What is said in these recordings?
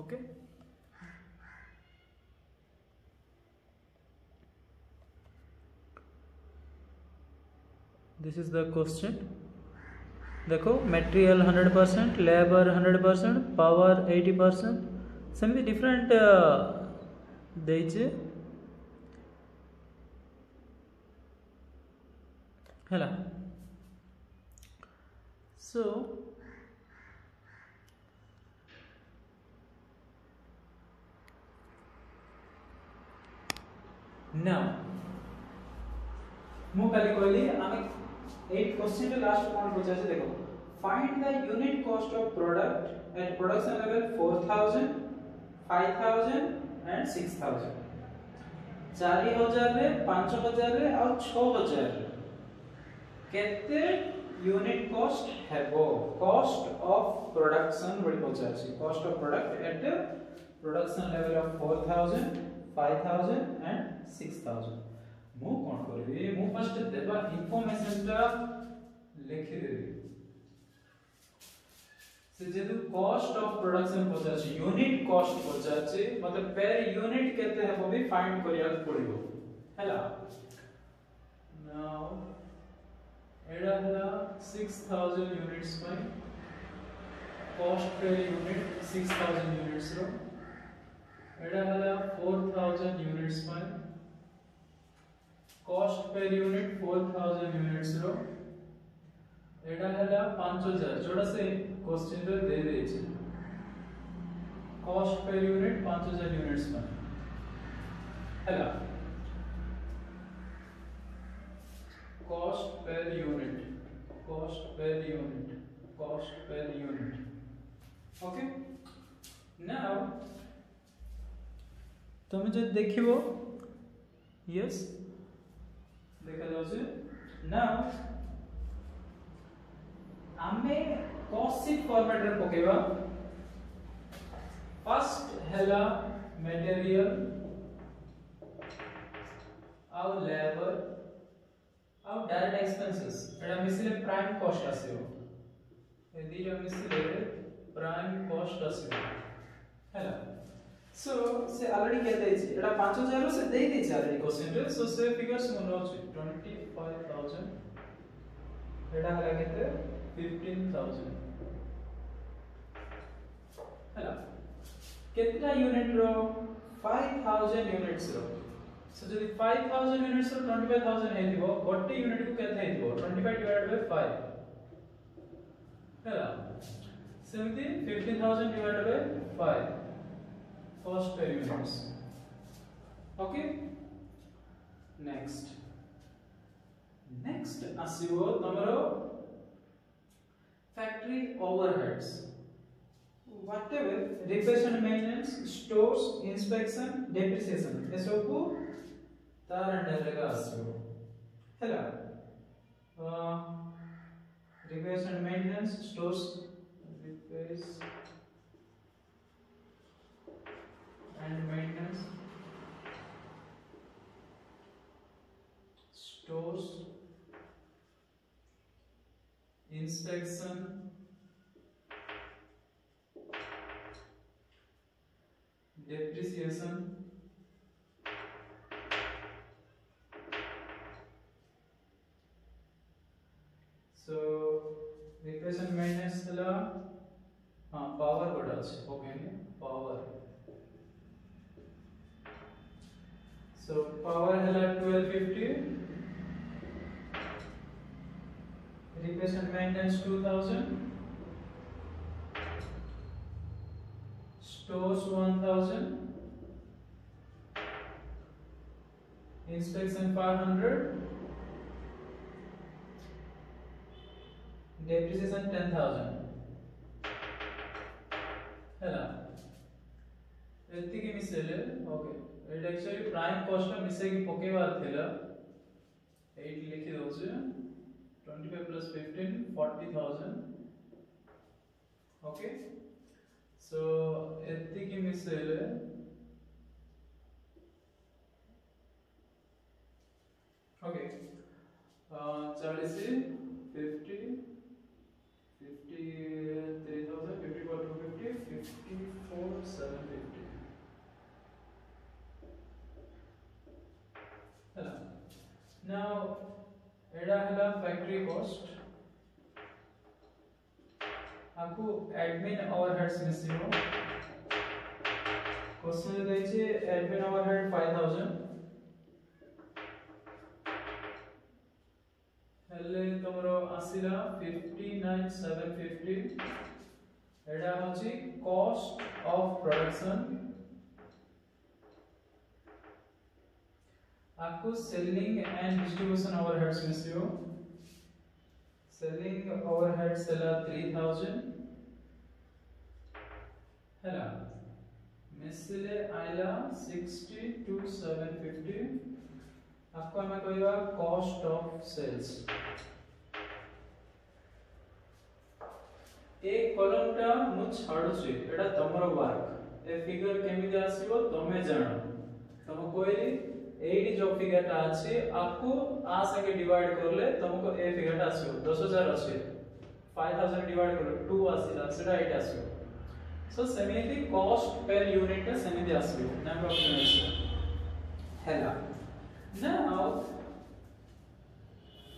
Okay, this is the question. देखो material 100%, labour 100%, power 80%, सेमती different देइछे हैला। सो नाउ मु खाली कहली आमे 8 क्वेश्चन लास्ट कौन पूछा से देखो, find the unit cost of product at production level 4000, 5000 and 6000। 4000 रे 5000 रे और 6000 रे केते यूनिट कॉस्ट हेबो। कॉस्ट ऑफ प्रोडक्शन बड़ी पचार छी, cost of product at production level of 4000, 5000 and 6000। मु कोन करबी, मु फर्स्ट देबा इंफॉर्मेशन टा लिखि देबी। से जेतु कॉस्ट ऑफ प्रोडक्शन पचार छी, यूनिट कॉस्ट पचार छी, मतलब पर यूनिट केते हेबो भी फाइंड करिया पड़िबो हैला। नाउ एडा हला 6000 यूनिट्स पर कॉस्ट पर यूनिट 6000 यूनिट्स रो। एडा हला 4000 यूनिट्स पर कॉस्ट पर यूनिट 4000 यूनिट्स रो। एडा हला 5000 जोड़ा से क्वेश्चन रे दे दे छै, कॉस्ट पर यूनिट 5000 यूनिट्स पर हैला। Cost per unit, cost per unit, cost per unit. Okay, now तुम जो देखिबो, यस देखा जाउ छै। नाउ आमे कॉस्ट शीट फॉर्मेट रे पकेबा। फर्स्ट हैला मटेरियल आउ लेबर आउ डायरेक्ट एक्सपेंसेस, एटा मिसिले प्राइम कॉस्ट आसीबो। ए दिटा मिसिले प्राइम कॉस्ट आसीबो हैला। सो से ऑलरेडी कहते छै एटा 5000 रो से दे दै छै ऑलरेडी क्वेश्चन रे। सो से फिगर्स मन अछि 25000, एटा हला केते 15000 हैला। केतना यूनिट रो 5000 यूनिट्स रो। सो जदि 5000 यूनिट्स रो 25000 हे दिबो, गोटे यूनिट को केते हे दिबो 25 डिवाइडेड बाय 5 हैला। सेमती 15000 divided by 5 cost per units. Okay, next आसीबो तमरो factory overheads, whatever repairs and maintenance, stores, inspection, depreciation, ए सब को तार अंडर रे आसीबो हैला। repairs and maintenance, stores, repairs and maintenance, stores, inspection, depreciation, so repairs and maintenance ला हाँ power बड़ा है, okay ने power. So power hela 1250, repairs and maintenance 2000, stores 1000, inspection 500, depreciation 10000 हैला। एति के मिसेले okay, at actually prime cost में मिसे की पकेबार थिला 8 लिखि दउ छै 25 plus 15 40000 ओके। सो एति के मिसेले ओके 40 50 53,000 54 250 54 7 सैलरी कॉस्ट आपको एडमिन ओवरहेड्स मिसियो क्वेश्चन दे छै एडमिन ओवरहेड 5000 हेले तमरो आसिला 59750 एडा होची कॉस्ट ऑफ प्रोडक्शन आपको सेलिंग एंड डिस्ट्रीब्यूशन ओवरहेड्स मिसियो सेलिंग ओवरहेड्स है 3000 हैला मिसले आइला 62750 आपको हम कहबा कॉस्ट ऑफ सेल्स एक कॉलम टा मु छाडु छी एटा तमरो वर्क ए फिगर केमिति आसीबो तमे जानो तम कोइली एडी जो फिगर टा अछि आपको आ संगे डिवाइड करले तुमको ए फिगर टा आसीबो 10000 अछि 5000 डिवाइड करले 2 आसीला सेटा 8 आसीबो सो सेमिति कॉस्ट पर यूनिट टा सेमिति आसीबो ना प्रॉब्लम अछि हैला नाउ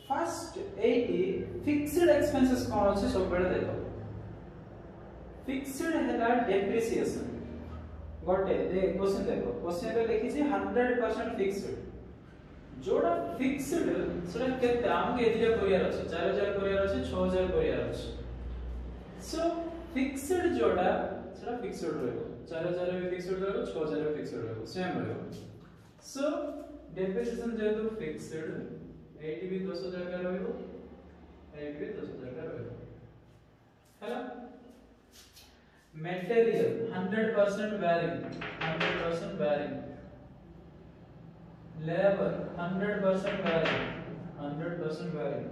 फर्स्ट 80 फिक्स्ड एक्सपेंसेस कोन अछि सब बेले देखो फिक्स्ड हैला डेप्रिसिएशन गोटे दे क्वेश्चन देखो क्वेश्चन रे लिखि छी 100% फिक्स्ड जोड़ा फिक्स्ड सेटा केते हमके एदिया करियर अछि 4000 करियर अछि 6000 करियर अछि सो फिक्स्ड जोड़ा सेटा फिक्स्ड रहबो 4000 भी फिक्स्ड रहबो 6000 भी फिक्स्ड रहबो सेम रहबो सो डेप्रिसिएशन जेतु फिक्स्ड 80 भी 10000 का रहबो 80 भी 10000 का रहबो हैला material 100% varying labor 100% varying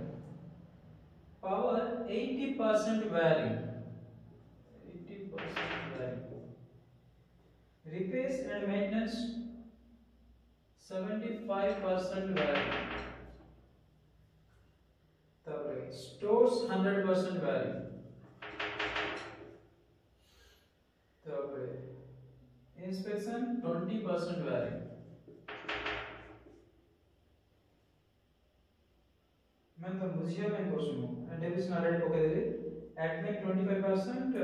power 80% varying repairs and maintenance 75% varying तब stores 100% varying inspection 20% varying मैं तो बुझिया में क्वेश्चन डेविसन ऑलरेडी पके देली एडमिन 25%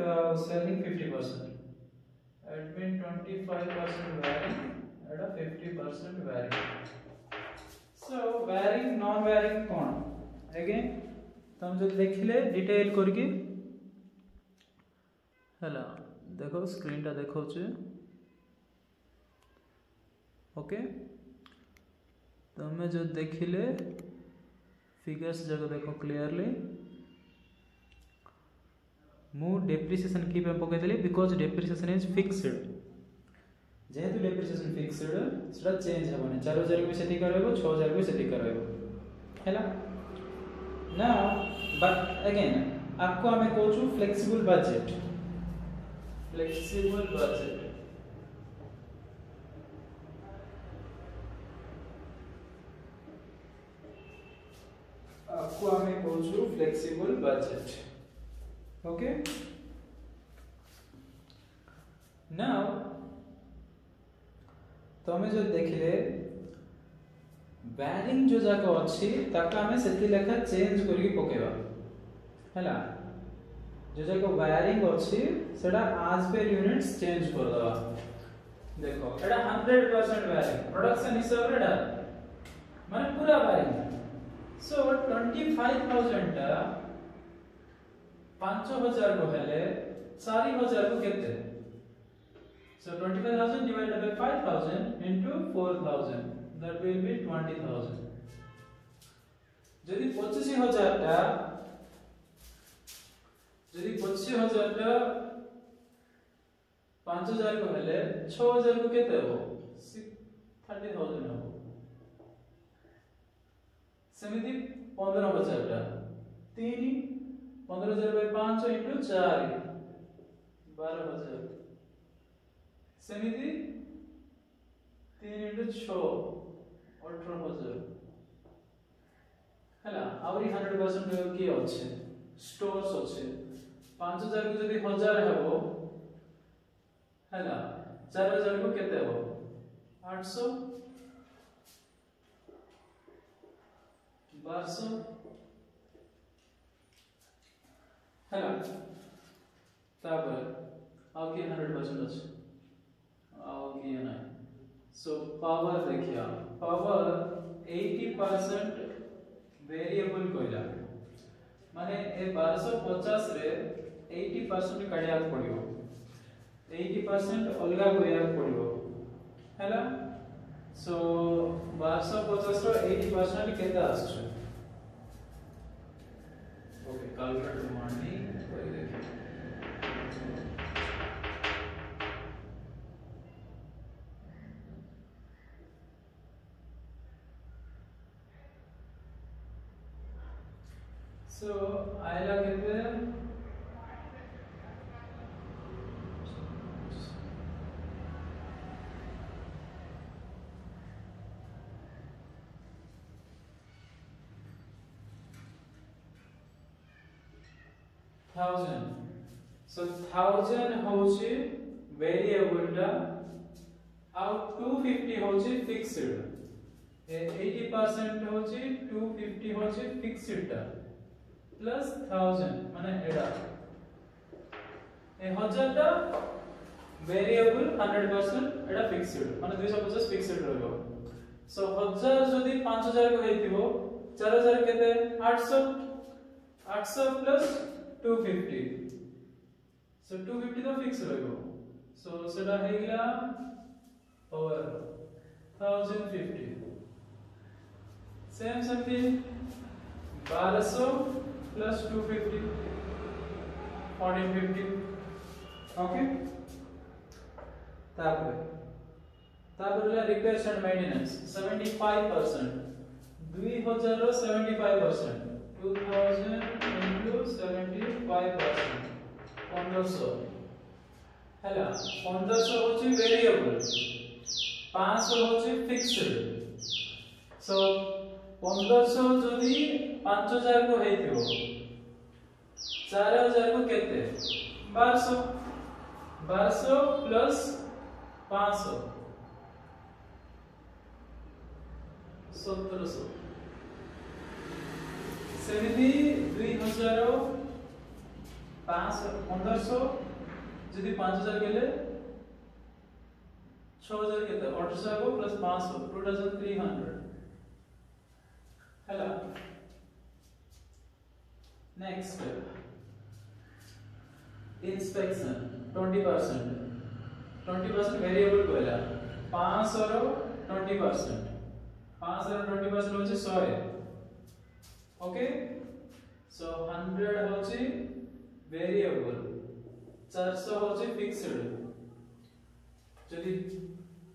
सेलिंग 50% एडमिन 25% varying एडा 50% varying सो varying नॉन varying कोन अगेन तुम जो देखिले डिटेल करके हला देखो स्क्रीन टा देखो छे ओके तमे जो देखिले फिगर्स जगह देखो क्लियरली मु डेप्रिसिएशन की पे पके देली बिकॉज़ डेप्रिसिएशन इज फिक्स्ड जेहेतु डेप्रिसिएशन फिक्स्ड सेटा चेंज हेबोनी 4000 भी सेति करबो 6000 भी सेति करबो हैला नाउ बट अगेन आपको हमें कहू फ्लेक्सिबल बजट आपको हमें कहू फ्लेक्सिबल बजट ओके नाउ तमे जो देखिले वैरिंग जो जाको अछि ताका हमें सेति लेखा चेंज करके पकेबा हैला जो जाको वायरिंग अछि सेटा आज पे यूनिट्स चेंज कर दवा देखो एटा 100% वायरिंग प्रोडक्शन हिसाब रे माने पूरा वायरिंग सो 25000 टा 5000 को हेले 4000 को केते so 25000 divided by 5000 into 4000 that will be 20000 जदी 25000 टा 5000 को हेले 6000 को केते हो 30000 हो समिति 15000 टा 3 15000 by 5 into 4 12000 समिति 3 into 6 18000 हैला आवरी 100% की अछि स्टोर्स अछि 5000 को जदी 1000 हेबो हैला 4000 को केते हो 800 1200 हैला तापर आउ कि 100% अछि आउ कि नै सो पावर देखिया पावर 80% वेरिएबल कहला माने ए 1250 रे 80% काढिया पड़ियो 80% अलगा करिया पड़ियो हैला सो 1250 रो 80% केता आछे ओके कैलकुलेटर मारनी कोई देखिए सो आयला केते 1000 so 1000 होची वेरिएबल टा आउट 250 होची फिक्स्ड ए 80% होची 250 होची फिक्स्ड टा प्लस 1000 माने एडा ए 1000 टा वेरिएबल 100% एडा फिक्स्ड माने 250 फिक्स्ड रहबो सो 1000 जदी 5000 को हेतिबो 4000 केते 800 800 प्लस 250 so 250 तो फिक्स रहबो so सेटा हे गेला पावर 1050 सेम समथि 1200 प्लस 250 1450 ओके तापर रिपेयर्स एंड मेंटेनेंस 75% 2000 रो 75% 2000 into 75% 1500 हैला 1500 होची वेरिएबल 500 होची फिक्स्ड सो 1500 जदी 5000 को हेतियो 4000 को केते 1200 1200 प्लस 500 1700 सेमिति 2000 1500 जदी 5000 गेले 6000 केते 1800 को प्लस 500 2300 हैला नेक्स्ट इंस्पेक्शन 20% वेरिएबल कहला 500 रो 20% 500 रो 20% होचे 100 ओके सो 100 होची वेरिएबल 400 होची फिक्स्ड जदी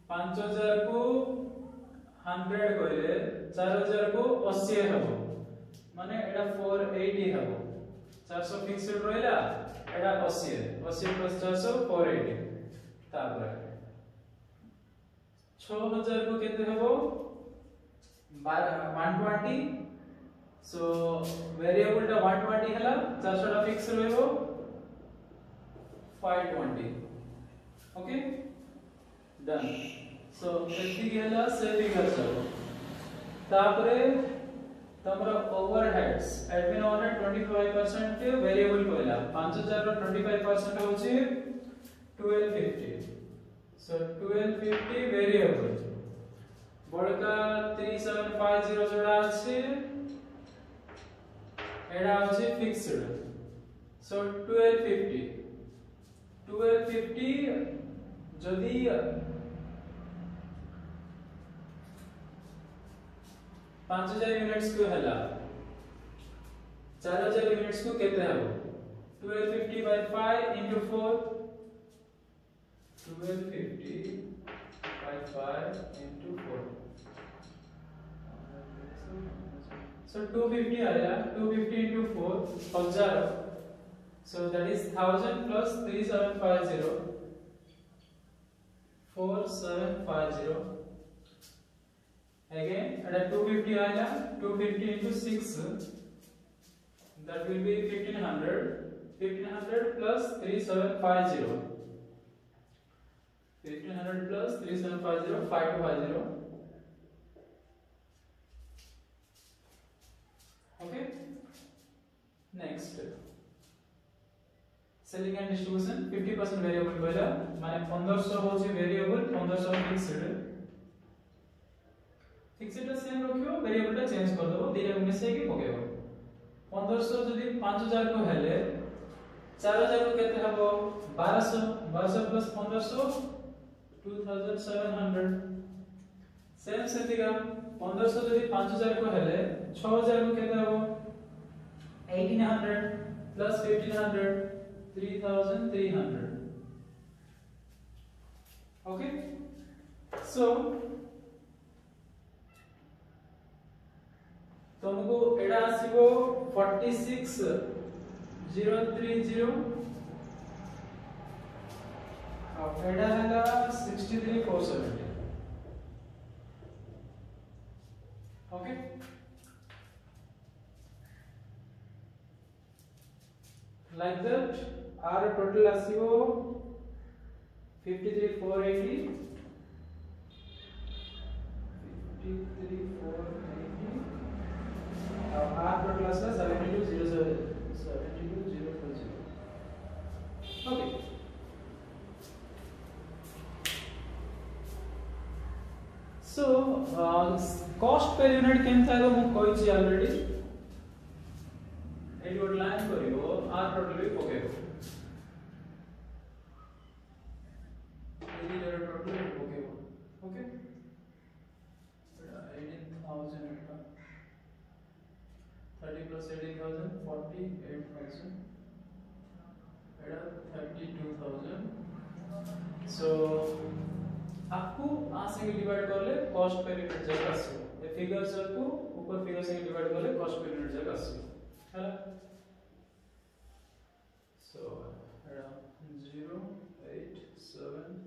5000 को 100 कहले 4000 को 80 हबो माने एटा 480 हबो 400 फिक्स्ड रहला एटा 80 80 प्लस 400 480 तापर 6000 को केते हबो 120 so variable टा 120 हला 400 टा फिक्स रहबो 520 ओके डन सो एति हला से फिगर सब तापरे तमरा ओवरहेड्स एडमिन ओवरहेड 25% वेरिएबल कहला 5000 रो 25% होची 1250 so 1250 वेरिएबल बड़का 3750 जोड़ा अछि एडा होची फिक्स्ड सो 1250 जदी 5000 यूनिट्स को हला 4000 यूनिट्स को केते हबो 1250 by 5 into 4 1250 by 5 into 4 so 250 आया 250 into 4 1000 so that is 1000 plus 3750 4750 again at 250 आया 250 into 6 that will be 1500 plus 3750 1500 plus 3750 5250 okay next selling and distribution 50% variable कहला माने 1500 होची वेरिएबल 1500 फिक्स्ड सेम रखियो वेरिएबल टा चेंज कर दबो दिने मिसे के पकेबो 1500 जदी 5000 को हेले 4000 को केते हबो 1200 प्लस 1500 2700 सेम सेतिका 1500 जदी 5000 को हेले 6000 को केते हबो 1800 प्लस 1500 3300 okay so तुमको एडा आसीबो 46030 और एडा हैला 63470 okay like that our total आसीबो 53480 R total is 72040 okay so cost per unit केम था तो मु कहै छी ऑलरेडी एडी गोट लाइन करियो R total भी पकेबो एडी जरा टोटल पकेबो ओके 18000 30 plus 18,000 48,000 32,000 so आपको आ से डिवाइड कर ले कॉस्ट पर यूनिट जगह आसी ए फिगर्स को ऊपर फिगर से डिवाइड कर ले कॉस्ट पर यूनिट जगह आसी हैला so 0875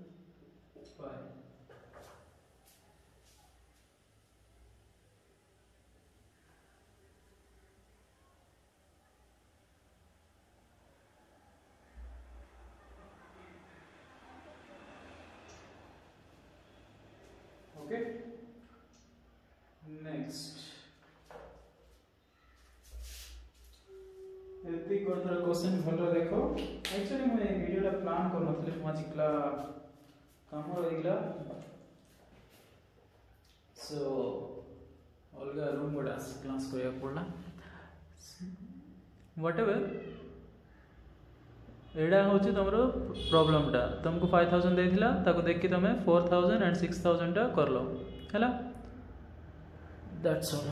okay next एति कोथरा क्वेश्चन भलो देखो एक्चुअली मैं वीडियो ला प्लान कर नथले माजिकला काम रहिला सो अलगा रूम गोडा क्लास करिया पड़ला व्हाटएवर एडा होची तमरो प्रॉब्लम टा तुमको 5000 देथिला ताको देख के तमे 4000 एंड 6000 टा करलो हैला दैट्स ऑल